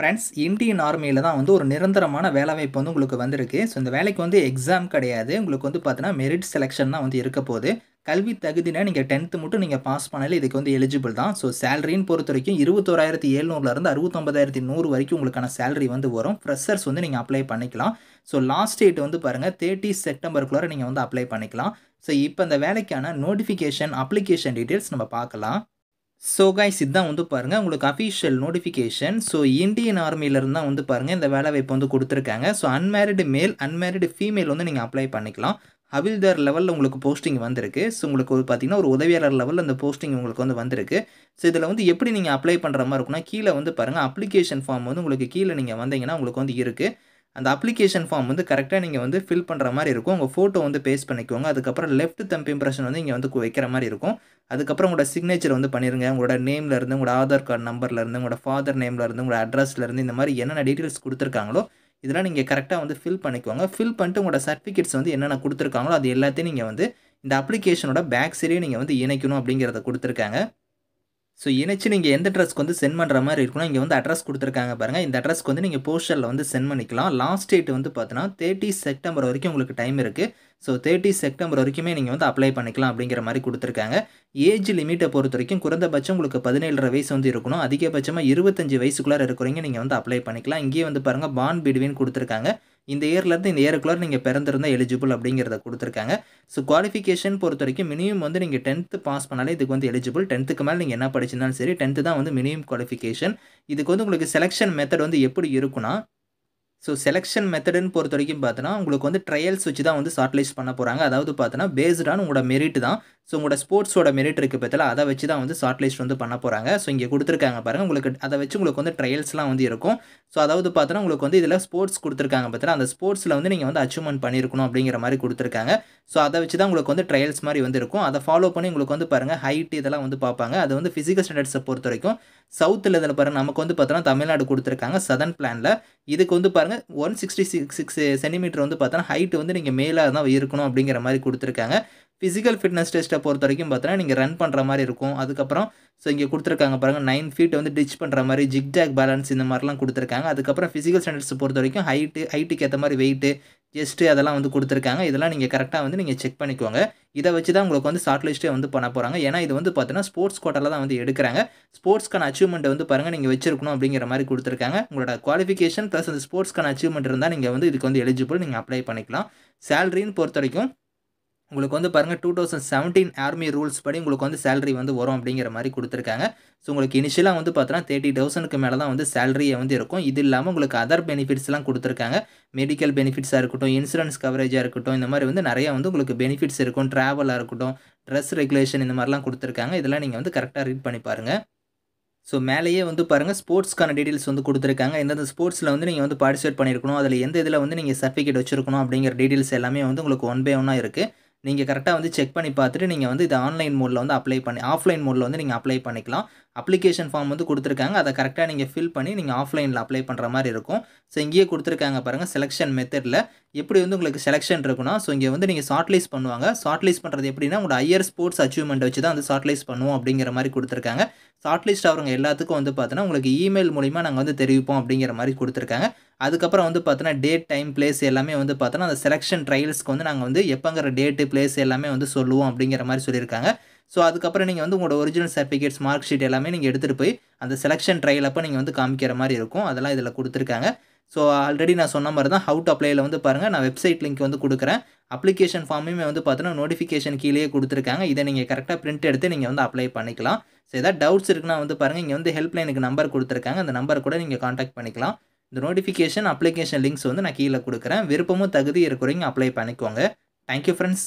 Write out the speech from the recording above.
Friends, Indian ஆர்மியில தான் வந்து ஒரு நிரந்தரமான வேலைவாய்ப்பு வந்து உங்களுக்கு வந்திருக்கு. ஸோ இந்த வேலைக்கு வந்து எக்ஸாம் கிடையாது. உங்களுக்கு வந்து பார்த்தீங்கன்னா, மெரிட் செலக்ஷன் தான் வந்து இருக்க போது. கல்வி தகுதினா நீங்க 10த் மட்டும் நீங்க பாஸ் பண்ணாலே இதுக்கு வந்து எலிஜிபிள் தான். ஸோ சேலரின்னு பொறுத்தவரைக்கும் 21,700லேருந்து 69,100 வரைக்கும் உங்களுக்கான சேலரி வந்து வரும். ஃப்ரெஷர்ஸ் வந்து நீங்க அப்ளை பண்ணிக்கலாம். ஸோ லாஸ்ட் டேட் வந்து பாருங்க 30 செப்டம்பருக்குள்ளார நீங்க வந்து அப்ளை பண்ணிக்கலாம். ஸோ இப்ப இந்த வேலைக்கான நோட்டிஃபிகேஷன், அப்ளிகேஷன் டீட்டெயில்ஸ் நம்ம பார்க்கலாம். ஸோ கைஸ், இதான் வந்து பாருங்க உங்களுக்கு அஃபிஷியல் நோட்டிஃபிகேஷன். ஸோ இந்தியன் ஆர்மியிலருந்து தான் வந்து பாருங்க இந்த வேலைவாய்ப்பு வந்து குடுத்துருக்காங்க. ஸோ அன்மேரிடு மேல், அன்மேரிடு ஃபீமேல் வந்து நீங்க அப்ளை பண்ணிக்கலாம். ஹவில்தார் லெவல்ல உங்களுக்கு போஸ்டிங் வந்திருக்கு. ஸோ உங்களுக்கு ஒரு பார்த்தீங்கன்னா, ஒரு உதவியாளர் லெவல்ல இந்த போஸ்டிங் உங்களுக்கு வந்து வந்திருக்கு. ஸோ இதில வந்து எப்படி நீங்க அப்ளை பண்ற மாரி இருக்கும்னா, கீழ வந்து பாருங்க அப்ளிகேஷன் ஃபார்ம் வந்து உங்களுக்கு கீழ நீங்க வந்தீங்கன்னா, உங்களுக்கு வந்து இருக்கு. அந்த அப்ளிகேஷன் ஃபார்ம் வந்து கரெக்ட்டா நீங்க வந்து ஃபில் பண்ற மாரி இருக்கும். உங்க ஃபோட்டோ வந்து பேஸ்ட் பண்ணிக்கோங்க. அதுக்கப்புறம் லெஃப்ட் தம்ப் இம்ப்ரஷன் வந்து இங்க வந்து வைக்கிற மாரி இருக்கும். அதுக்கப்புறம் உங்களோட சிக்னேச்சர் வந்து பண்ணிருங்க. உங்களோட நேம்ல இருந்து, உங்களோட ஆதார் கார்டு நம்பர்ல இருந்து, உங்களோட ஃபாதர் நேம்ல இருந்து, உங்களோட அட்ரஸ்ல இருந்து இந்த மாரி என்னென்ன டீட்டெயில்ஸ் குடுத்துருக்காங்களோ, இதெல்லாம் நீங்க கரெக்ட்டா வந்து ஃபில் பண்ணிக்கோங்க. ஃபில் பண்ணிட்டு உங்களோட சர்டிஃபிகேட்ஸ் வந்து என்னென்ன குடுத்துருக்காங்களோ, அது எல்லாத்தையும் நீங்க வந்து இந்த அப்ளிகேஷனோட பேக் சைடே நீங்க வந்து இணைக்கணும் அப்படிங்கிறத குடுத்துருக்காங்க. ஸோ இணைச்சு நீங்க எந்த அட்ரஸ்க்கு வந்து சென்ட் பண்ற மாரி இருக்குன்னா, இங்க வந்து அட்ரஸ் குடுத்துருக்காங்க பாருங்க. இந்த அட்ரஸ்க்கு வந்து நீங்க போஸ்டல்ல வந்து சென்ட் பண்ணிக்கலாம். லாஸ்ட் டேட் வந்து பார்த்தீங்கன்னா, 30 செப்டம்பர் வரைக்கும் உங்களுக்கு டைம் இருக்கு. ஸோ 30 செப்டம்பர் வரைக்குமே நீங்க வந்து அப்ளை பண்ணிக்கலாம் அப்படிங்கிற மாரி குடுத்துருக்காங்க. ஏஜ் லிமிட்ட பொறுத்தவரைக்கும் குறைந்தபட்சம் உங்களுக்கு 17 1/2 வயசு வந்து இருக்கணும். அதிகபட்சமா 25 வயசுக்குள்ளார இருக்கிறவங்க நீங்க வந்து அப்ளை பண்ணிக்கலாம். இங்கேயே வந்து பாருங்க பார்ன் பிட்வீன் குடுத்துருக்காங்க. இந்த இயர்லேருந்து இந்த இயருக்குள்ளார நீங்க பிறந்திருந்தா எலிஜிபிள் அப்படிங்கிறத குடுத்துருக்காங்க. ஸோ குவாலிஃபிகேஷன் பொறுத்தவரைக்கும் மினிமம் வந்து நீங்க 10த் பாஸ் பண்ணாலே இதுக்கு வந்து எலிஜிபிள். 10த்துக்கு மேல நீங்க என்ன படிச்சிருந்தாலும் சரி, 10த் தான் வந்து மினிமம் குவாலிஃபிகேஷன். இதுக்கு வந்து உங்களுக்கு செலக்ஷன் மெத்தட் வந்து எப்படி இருக்குன்னா, ஸோ செலக்ஷன் மெத்தடுன்னு பொறுத்தவரைக்கும் பார்த்தோன்னா, உங்களுக்கு வந்து ட்ரையல்ஸ் வச்சு தான் வந்து ஷார்ட் லிஸ்ட் பண்ண போறாங்க. அதாவது பார்த்தோன்னா, பேஸ்ட் ஆன் உங்களோட மெரிட் தான். ஸோ உங்களோட ஸ்போர்ட்ஸோட மெரிட் இருக்கு பார்த்தீங்களா, அத வச்சு தான் வந்து ஷார்ட் லிஸ்ட் வந்து பண்ண போறாங்க. ஸோ இங்க குடுத்துருக்காங்க பாருங்க. உங்களுக்கு அத வச்சு உங்களுக்கு வந்து ட்ரையல்ஸ்லாம் வந்து இருக்கும். ஸோ அதாவது பார்த்தோன்னா, உங்களுக்கு வந்து இதில ஸ்போர்ட்ஸ் குடுத்துருக்காங்க பார்த்தீங்களா, அந்த ஸ்போர்ட்ஸ்ல வந்து நீங்க வந்து அச்சீவ்மென்ட் பண்ணியிருக்கணும் அப்படிங்கிற மாரி குடுத்துருக்காங்க. ஸோ அத வச்சு தான் உங்களுக்கு வந்து ட்ரையல்ஸ் மாரி வந்து இருக்கும். அத ஃபாலோ பண்ணி உங்களுக்கு வந்து பாருங்க ஹைட் இதெல்லாம் வந்து பார்ப்பாங்க. அது வந்து பிசிக்கல் ஸ்டாண்டர்ட்ஸ பொறுத்தவரைக்கும் சவுத்ல இதில பாருங்க நமக்கு வந்து பார்த்தோன்னா, தமிழ்நாடு குடுத்துருக்காங்க சதர்ன் பிளான்ல. இதுக்கு வந்து பாருங்க 166 சென்டிமீட்டர் வந்து பார்த்தோன்னா, ஹைட் வந்து நீங்க மேலா தான் இருக்கணும் அப்படிங்கிற மாரி குடுத்துருக்காங்க. பிசிக்கல் ஃபிட்னஸ் டெஸ்ட்ட பொறுத்தவரைக்கும் பார்த்தோன்னா, நீங்க ரன் பண்ற மாரி இருக்கும். அதுக்கப்புறம் ஸோ இங்க குடுத்துருக்காங்க பாருங்க 9 ஃபீட் வந்து டிச் பண்ற மாரி ஜிக்ஜாக் பேலன்ஸ் இந்த மாரிலாம் குடுத்துருக்காங்க. அதுக்கப்புறம் பிசிக்கல் ஸ்டாண்டர்ட்ஸ் பொறுத்தவரைக்கும் ஹைட்டுக்கு ஏத்த மாரி வெயிட், செஸ்ட் அதெல்லாம் வந்து குடுத்துருக்காங்க. இதெல்லாம் நீங்க கரெக்ட்டா வந்து நீங்க செக் பண்ணிக்கோங்க. இத வச்சு தான் உங்களுக்கு வந்து ஷார்ட் லிஸ்ட்டே வந்து பண்ண போறாங்க. ஏன்னா இது வந்து பார்த்தீங்கன்னா, ஸ்போர்ட்ஸ் கோட்டால தான் வந்து எடுக்குறாங்க. ஸ்போர்ட்ஸ்க்கான அச்சீவ்மென்ட் வந்து பாருங்க நீங்க வச்சிருக்கணும் அப்படிங்கிற மாரி குடுத்துருக்காங்க. உங்களோட குவாலிஃபிகேஷன் பிளஸ் அந்த ஸ்போர்ட்ஸ்க்கான அச்சீவ்மென்ட் இருந்தா நீங்க வந்து இதுக்கு வந்து எலிஜிபிள். நீங்க அப்ளை பண்ணிக்கலாம். சேலரின்னு பொறுத்தவரைக்கும் உங்களுக்கு வந்து பாருங்க 2017 ஆர்மி ரூல்ஸ் படி உங்களுக்கு வந்து சேலரி வந்து வரும் அப்படிங்கிற மாரி குடுத்துருக்காங்க. ஸோ உங்களுக்கு இனிஷியலா வந்து பார்த்தோன்னா 30,000க்கு மேல தான் வந்து சேலரியே வந்து இருக்கும். இது இல்லாம உங்களுக்கு அதர் பெனிஃபிட்ஸ்லாம் குடுத்துருக்காங்க. மெடிக்கல் பெனிஃபிட்ஸா இருக்கட்டும், இன்சூரன்ஸ் கவரேஜா இருக்கட்டும், இந்த மாரி வந்து நெறைய வந்து உங்களுக்கு பெனிஃபிட்ஸ் இருக்கும். டிராவலா இருக்கட்டும், ட்ரெஸ் ரெகுலேஷன் இந்த மாரிலாம் குடுத்துருக்காங்க. இதெல்லாம் நீங்க வந்து கரெக்ட்டா ரீட் பண்ணி பாருங்க. ஸோ மேலேயே வந்து பாருங்க ஸ்போர்ட்ஸ்க்கான டீட்டெயில்ஸ் வந்து குடுத்துருக்காங்க. எந்தெந்த ஸ்போர்ட்ஸ்ல வந்து நீங்க வந்து பார்ட்டிசிபேட் பண்ணியிருக்கணும். அதில எந்த இதில வந்து நீங்க சர்டிஃபிகேட் வச்சிருக்கணும் அப்படிங்கிற டீட்டெயில்ஸ் எல்லாமே வந்து உங்களுக்கு ஒன் பை ஒன்னா இருக்கு. நீங்க கரெக்ட்டா வந்து செக் பண்ணி பார்த்துட்டு நீங்க வந்து இத ஆன்லைன் மோட்ல வந்து ஆஃப்லைன் மோட்ல வந்து நீங்க அப்ளை பண்ணிக்கலாம். அப்ளிகேஷன் ஃபார்ம் வந்து குடுத்துருக்காங்க. அத கரெக்ட்டா நீங்க ஃபில் பண்ணி நீங்க ஆஃப்லைன்ல அப்ளை பண்ற மாரி இருக்கும். ஸோ இங்கேயே குடுத்துருக்காங்க பாருங்க செலக்ஷன் மெத்தட்ல எப்படி வந்து உங்களுக்கு செலக்ஷன் இருக்குன்னா, ஸோ இங்க வந்து நீங்க ஷார்ட் லிஸ்ட் பண்ணுவாங்க. ஷார்ட் லிஸ்ட் பண்றது எப்படின்னா, உங்களோட ஹையர் ஸ்போர்ட்ஸ் அச்சீவ்மென்ட் வச்சு தான் வந்து ஷார்ட் லிஸ்ட் பண்ணுவோம் அப்படிங்கிற மாரி குடுத்துருக்காங்க. ஷார்ட் லிஸ்ட் ஆகுறவங்க எல்லாத்துக்கும் வந்து பார்த்தோன்னா, உங்களுக்கு இமெயில் மூலியமா நாங்க வந்து தெரிவிப்போம் அப்படிங்கிற மாரி குடுத்துருக்காங்க. அதுக்கப்புறம் வந்து பார்த்தோன்னா, டேட், டைம், பிளேஸ் எல்லாமே வந்து பார்த்தோன்னா, அந்த செலக்ஷன் ட்ரையல்ஸ்க்கு வந்து நாங்க வந்து எப்பங்கிற டேட்டு, பிளேஸ் எல்லாமே வந்து சொல்லுவோம் அப்படிங்கிற மாரி சொல்லியிருக்காங்க. ஸோ அதுக்கப்புறம் நீங்க வந்து உங்களோட ஒரிஜினல் சர்டிஃபிகேட்ஸ், மார்க் ஷீட் எல்லாமே நீங்க எடுத்துட்டு போய் அந்த செலக்ஷன் ட்ரையல் அப்ப நீங்க வந்து காமிக்கிற மாரி இருக்கும். அதெல்லாம் இதில குடுத்துருக்காங்க. ஸோ ஆல்ரெடி நான் சொன்ன மாரி தான் ஹவ் டூ அப்ளைல வந்து பாருங்க நான் வெப்சைட் லிங்க் வந்து குடுக்குறேன். அப்ளிகேஷன் ஃபார்முமே வந்து பார்த்தோன்னா, நோட்டிஃபிகேஷன் கீழயே குடுத்துருக்காங்க. இத நீங்க கரெக்ட்டா பிரிண்ட் எடுத்து நீங்க வந்து அப்ளை பண்ணிக்கலாம். ஸோ ஏதாவது டவுட்ஸ் இருக்குன்னா வந்து பாருங்க, இங்க வந்து ஹெல்ப் லைனுக்கு நம்பர் குடுத்துருக்காங்க. அந்த நம்பர் கூட நீங்க கான்டாக்ட் பண்ணிக்கலாம். இந்த நோட்டிஃபிகேஷன், அப்ளிகேஷன் லிங்க்ஸ் வந்து நான் கீழ குடுக்குறேன். விருப்பமும் தகுதி இருக்கிறவங்க அப்ளை பண்ணிக்கோங்க. Thank you friends.